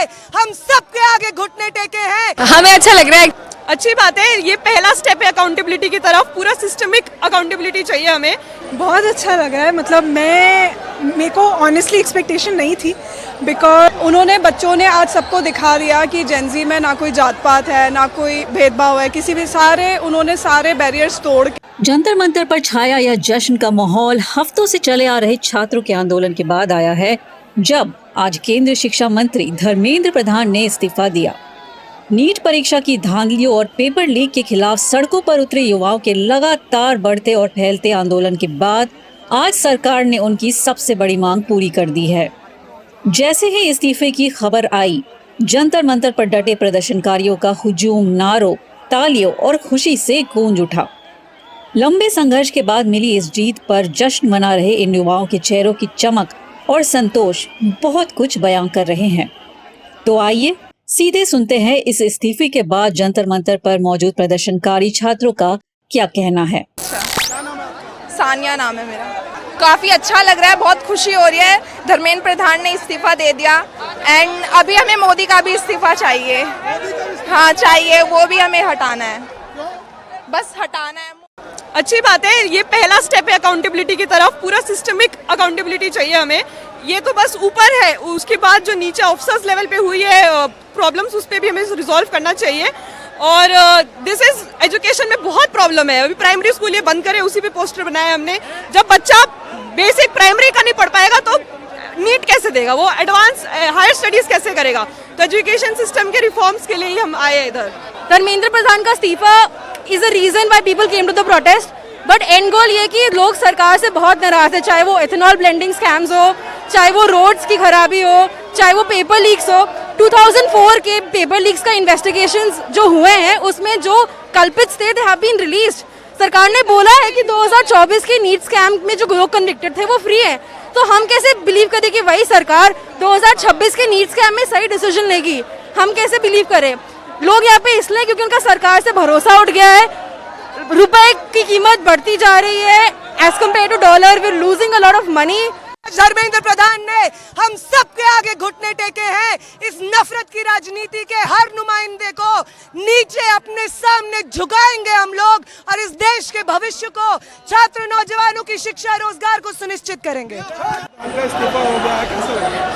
ने हम सबके आगे घुटने टेके हैं। हमें अच्छा लग रहा है, अच्छी बात है, ये पहला स्टेप है अकाउंटेबिलिटी की तरफ। पूरा सिस्टमिक अकाउंटेबिलिटी चाहिए हमें। बहुत अच्छा लग रहा है। मतलब मेरे को ऑनेस्टली एक्सपेक्टेशन नहीं थी, बिकॉज उन्होंने बच्चों ने आज सबको दिखा दिया कि जेनजी में ना कोई जात पात है, ना कोई भेदभाव है, किसी भी उन्होंने सारे बैरियर्स तोड़ के जंतर मंतर पर छाया यह जश्न का माहौल हफ्तों से चले आ रहे छात्रों के आंदोलन के बाद आया है, जब आज केंद्रीय शिक्षा मंत्री धर्मेंद्र प्रधान ने इस्तीफा दिया। नीट परीक्षा की धांधलियों और पेपर लीक के खिलाफ सड़कों पर उतरे युवाओं के लगातार बढ़ते और फैलते आंदोलन के बाद आज सरकार ने उनकी सबसे बड़ी मांग पूरी कर दी है। जैसे ही इस्तीफे की खबर आई, जंतर मंतर पर डटे प्रदर्शनकारियों का हुजूम नारों, तालियों और खुशी से गूंज उठा। लंबे संघर्ष के बाद मिली इस जीत पर जश्न मना रहे इन युवाओं के चेहरों की चमक और संतोष बहुत कुछ बयां कर रहे हैं। तो आइए सीधे सुनते हैं इस इस्तीफे के बाद जंतर मंतर पर मौजूद प्रदर्शनकारी छात्रों का क्या कहना है। सानिया नाम है मेरा। काफी अच्छा लग रहा है, बहुत खुशी हो रही है। धर्मेंद्र प्रधान ने इस्तीफा दे दिया एंड अभी हमें मोदी का भी इस्तीफा चाहिए। हाँ चाहिए, वो भी हमें हटाना है, बस हटाना है। अच्छी बात है, ये पहला स्टेप है अकाउंटेबिलिटी की तरफ। पूरा सिस्टमिक अकाउंटेबिलिटी चाहिए हमें। ये तो बस ऊपर है, उसके बाद जो नीचे ऑफिसर्स लेवल पे हुई है प्रॉब्लम्स, उस पर भी हमें रिजॉल्व करना चाहिए। और दिस इज एजुकेशन में बहुत प्रॉब्लम है। अभी प्राइमरी स्कूल ये बंद करे, उसी पे पोस्टर बनाया हमने। जब बच्चा बेसिक प्राइमरी का नहीं पढ़ पाएगा तो नीट कैसे देगा, वो एडवांस हायर स्टडीज कैसे करेगा। तो एजुकेशन सिस्टम के रिफॉर्म्स के लिए ही हम आए इधर। धर्मेंद्र प्रधान का इस्तीफा is a reason why people came to the protest, but end goal ये कि लोग सरकार से बहुत नाराज है, चाहे वो एथेनॉल ब्लेंडिंग स्कैम्स हो, चाहे वो रोड्स की खराबी हो, चाहे वो पेपर लीक्स हो। 2004 के पेपर लीक्स का इन्वेस्टिगेशंस जो हुए हैं, उसमें जो कल्पिट्स थे दे हैव बीन रिलीज्ड। सरकार ने बोला है कि 2024 के नीट स्कैम में जो लोग कन्विक्टेड थे वो फ्री है। तो हम कैसे बिलीव करें कि वही सरकार 2026 के नीट स्कैम में सही डिसीजन लेगी? हम कैसे बिलीव करें? लोग यहाँ पे इसलिए क्योंकि उनका सरकार से भरोसा उठ गया है। रुपए की कीमत बढ़ती जा रही है as compare to dollar, we are losing a lot of money. Dharmendra Pradhan ने हम सबके आगे घुटने टेके हैं। इस नफरत की राजनीति के हर नुमाइंदे को नीचे अपने सामने झुकाएंगे हम लोग, और इस देश के भविष्य को, छात्र नौजवानों की शिक्षा रोजगार को सुनिश्चित करेंगे।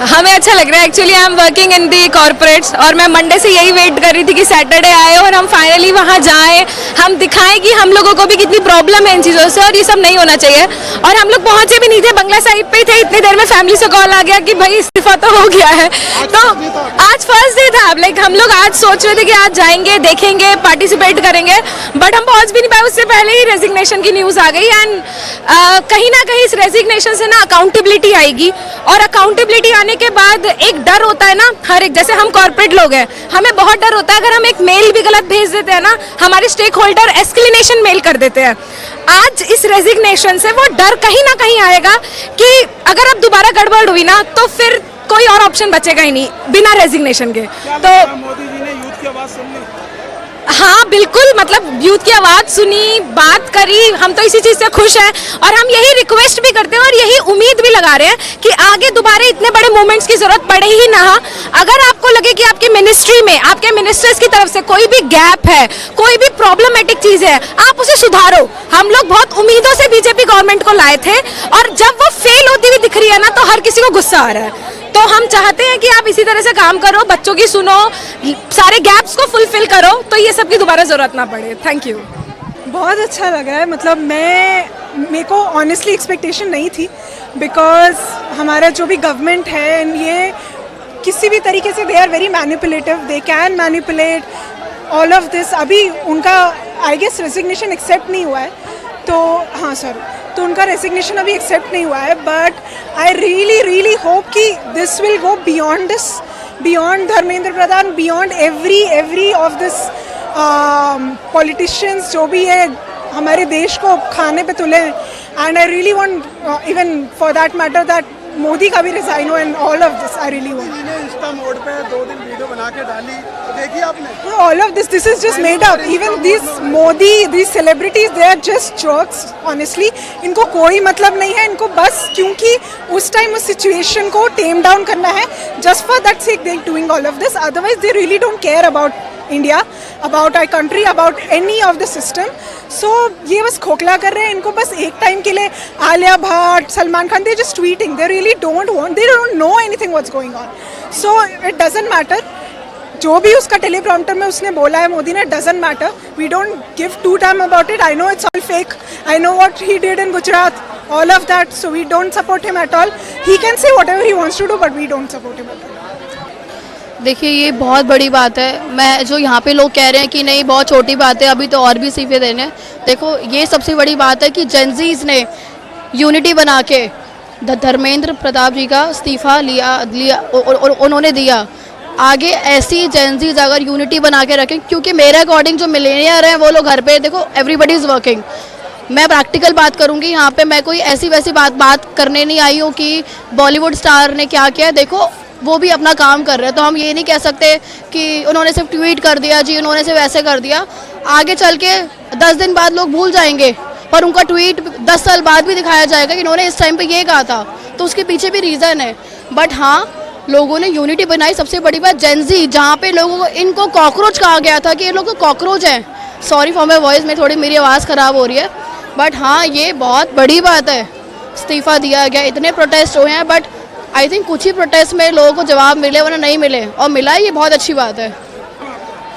हमें अच्छा लग रहा है। Actually I am working in the corporates और मैं मंडे से यही वेट कर रही थी कि सैटरडे आए और हम फाइनली वहाँ जाएं, हम दिखाएं कि हम लोगों को भी कितनी प्रॉब्लम है इन चीज़ों से और ये सब नहीं होना चाहिए। और हम लोग पहुँचे भी नहीं थे, बंगला साहिब पे थे। इतनी देर में फैमिली से कॉल आ गया कि भाई इस्तीफा तो हो गया है। तो आज फर्स्ट डे था, लाइक हम लोग आज सोच रहे थे कि आज जाएंगे, देखेंगे, पार्टिसिपेट करेंगे, बट हम पहुँच भी नहीं पाए। उससे पहले ही रेजिग्नेशन की न्यूज़ आ गई एंड कहीं ना कहीं इस रेजिग्नेशन से ना अकाउंटेबिलिटी आएगी, और अकाउंटेबिलिटी आने के बाद एक डर होता है ना, हर एक, जैसे हम कॉर्पोरेट लोग हैं, हमें बहुत डर होता है अगर हम एक मेल भी गलत भेज देते हैं ना, हमारे स्टेक होल्डर एस्केलेशन मेल कर देते हैं। आज इस रेजिग्नेशन से वो डर कहीं ना कहीं आएगा कि अगर अब दोबारा गड़बड़ हुई ना तो फिर कोई और ऑप्शन बचेगा ही नहीं बिना रेजिग्नेशन के। तो मोदी जी ने यूथ की आवाज सुन ली। हाँ बिल्कुल, मतलब यूथ की आवाज़ सुनी, बात करी, हम तो इसी चीज़ से खुश हैं। और हम यही रिक्वेस्ट भी करते हैं और यही उम्मीद भी लगा रहे हैं कि आगे दोबारा इतने बड़े मूवमेंट्स की जरूरत पड़े ही ना। अगर आपको लगे कि आपकी मिनिस्ट्री में, आपके मिनिस्टर्स की तरफ से कोई भी गैप है, कोई भी प्रॉब्लमेटिक चीज़ है, आप उसे सुधारो। हम लोग बहुत उम्मीदों से बीजेपी गवर्नमेंट को लाए थे और जब वो फेल होती हुई दिख रही है ना तो हर किसी को गुस्सा आ रहा है। तो हम चाहते हैं कि आप इसी तरह से काम करो, बच्चों की सुनो, सारे गैप्स को फुलफिल करो, तो ये सब की दोबारा जरूरत ना पड़े। Thank you. बहुत अच्छा लग रहा है। मतलब मेरे को ऑनेस्टली एक्सपेक्टेशन नहीं थी, बिकॉज हमारा जो भी गवर्नमेंट है ये किसी भी तरीके से they are very manipulative, they can manipulate all of this. अभी उनका आई गेस रेजिग्नेशन एक्सेप्ट नहीं हुआ है, तो हाँ सर, तो उनका रेजिग्नेशन अभी एक्सेप्ट नहीं हुआ है, बट आई रियली होप कि this will go beyond this, beyond Dharmendra Pradhan, beyond every of this politicians जो भी है हमारे देश को खाने पे तुले हैं। And I really want even for that matter that Modi का भी रिजाइन हो and all of this I really want. ने इंस्टा मोड पे 2 दिन वीडियो बना के डाली, तो देखी आपने? All of this is just made up. Even these Modi, these celebrities, they are just jerks. Honestly, इनको कोई मतलब नहीं है. इनको बस क्योंकि उस टाइम उस सिचुएशन को टेम डाउन करना है. Just for that sake, they are doing all of this. Otherwise, they really don't care about India, about our country, about any of the system. So ये बस खोखला कर रहे हैं. इनको बस एक टाइम के लिए Alia Bhatt, Salman Khan, they just tweeting. They really don't want. They don't know anything what's going on. So it doesn't matter. जो भी उसका टेलीप्रॉम्प्टर में उसने बोला है मोदी ने, doesn't matter. We don't give two time about it. I know it's all fake. I know what he did in Gujarat, all of that. So we don't support him at all. He can say whatever he wants to do, but we don't support him at all. देखिए ये बहुत बड़ी बात है. मैं जो यहाँ पे लोग कह रहे हैं कि नहीं बहुत छोटी बात है, अभी तो और भी इस्तीफे देने हैं. देखो ये सबसे बड़ी बात है कि जेनजीज ने यूनिटी बना के धर्मेंद्र प्रताप जी का इस्तीफा लिया उन्होंने दिया. आगे ऐसी जेनजीज अगर यूनिटी बना के रखें, क्योंकि मेरे अकॉर्डिंग जो मिलेनियर हैं वो लोग घर पे, देखो एवरीबडी इज़ वर्किंग. मैं प्रैक्टिकल बात करूंगी यहाँ पे. मैं कोई ऐसी वैसी बात करने नहीं आई हूँ कि बॉलीवुड स्टार ने क्या किया. देखो वो भी अपना काम कर रहे हैं, तो हम ये नहीं कह सकते कि उन्होंने सिर्फ ट्वीट कर दिया जी, उन्होंने सिर्फ ऐसे कर दिया. आगे चल के 10 दिन बाद लोग भूल जाएंगे, पर उनका ट्वीट 10 साल बाद भी दिखाया जाएगा कि इन्होंने इस टाइम पे ये कहा था. तो उसके पीछे भी रीज़न है. बट हाँ, लोगों ने यूनिटी बनाई. सबसे बड़ी बात जेनजी, जहाँ पे लोगों को इनको कॉकरोच कहा गया था कि ये लोग कॉकरोच हैं. सॉरी फॉर माई वॉइस में थोड़ी मेरी आवाज़ ख़राब हो रही है. बट हाँ ये बहुत बड़ी बात है. इस्तीफ़ा दिया गया, इतने प्रोटेस्ट हुए हैं, बट आई थिंक कुछ ही प्रोटेस्ट में लोगों को जवाब मिले वरना नहीं मिले, और मिला ये बहुत अच्छी बात है.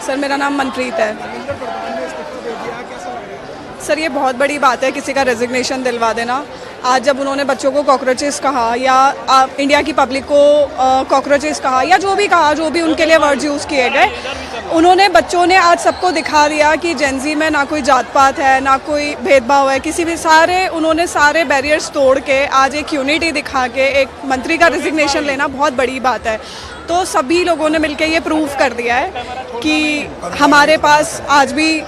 सर मेरा नाम मनप्रीत है. सर ये बहुत बड़ी बात है किसी का रेजिग्नेशन दिलवा देना. आज जब उन्होंने बच्चों को कॉकरोचेस कहा या इंडिया की पब्लिक को कॉकरोचेस कहा या जो भी कहा, जो भी उनके लिए वर्ड्स यूज़ किए गए, उन्होंने बच्चों ने आज सबको दिखा दिया कि जेनजी में ना कोई जात पात है, ना कोई भेदभाव है, किसी भी उन्होंने सारे बैरियर्स तोड़ के आज एक यूनिटी दिखा के एक मंत्री का रेजिग्नेशन लेना बहुत बड़ी बात है. तो सभी लोगों ने मिलकर ये प्रूव कर दिया है कि हमारे पास आज भी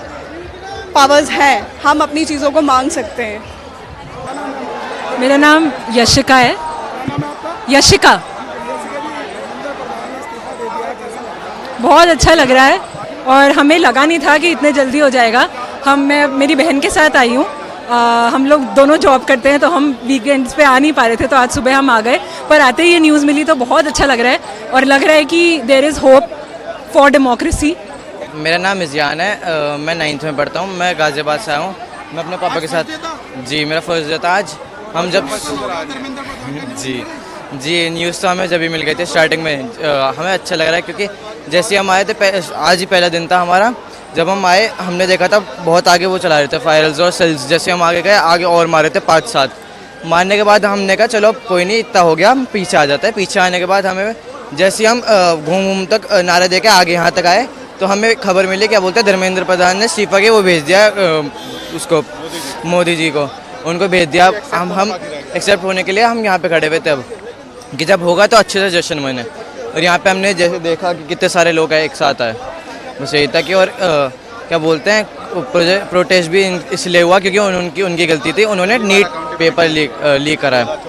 पावर्स हैं, हम अपनी चीज़ों को मांग सकते हैं. मेरा नाम यशिका है. यशिका. बहुत अच्छा लग रहा है और हमें लगा नहीं था कि इतने जल्दी हो जाएगा. मैं मेरी बहन के साथ आई हूँ. हम लोग दोनों जॉब करते हैं, तो हम वीकेंड्स पे आ नहीं पा रहे थे, तो आज सुबह हम आ गए. पर आते ही ये न्यूज़ मिली तो बहुत अच्छा लग रहा है, और लग रहा है कि there is hope for democracy. मेरा नाम इज़ियान है. मैं 9th में पढ़ता हूँ. मैं गाज़ियाबाद से आया हूँ. मैं अपने पापा के साथ. जी मेरा फर्स्ट डे था आज. हम जब जी न्यूज़ तो हमें जब भी मिल गए थे स्टार्टिंग में. हमें अच्छा लग रहा है क्योंकि जैसे हम आए थे, आज ही पहला दिन था हमारा. जब हम आए हमने देखा था बहुत आगे वो चला रहे थे फायरल्स और सेल्स. जैसे हम आगे गए, आगे और मारे थे 5-7. मारने के बाद हमने कहा चलो कोई नहीं, इतना हो गया, हम पीछे आ जाते हैं. पीछे आने के बाद हमें जैसे हम घूम तक नारे दे के आगे यहाँ तक आए, तो हमें खबर मिली, क्या बोलते हैं, धर्मेंद्र प्रधान ने इस्तीफा के वो भेज दिया उसको, मोदी जी को, उनको भेज दिया. हम एक्सेप्ट होने के लिए हम यहाँ पे खड़े हुए थे अब, कि जब होगा तो अच्छे से जश्न मने. और यहाँ पे हमने जैसे देखा कि कितने सारे लोग आए, एक साथ आए. बस यही था कि, और क्या बोलते हैं, प्रोटेस्ट भी इसलिए हुआ क्योंकि उनकी गलती थी, उन्होंने नीट पेपर लीक करा है.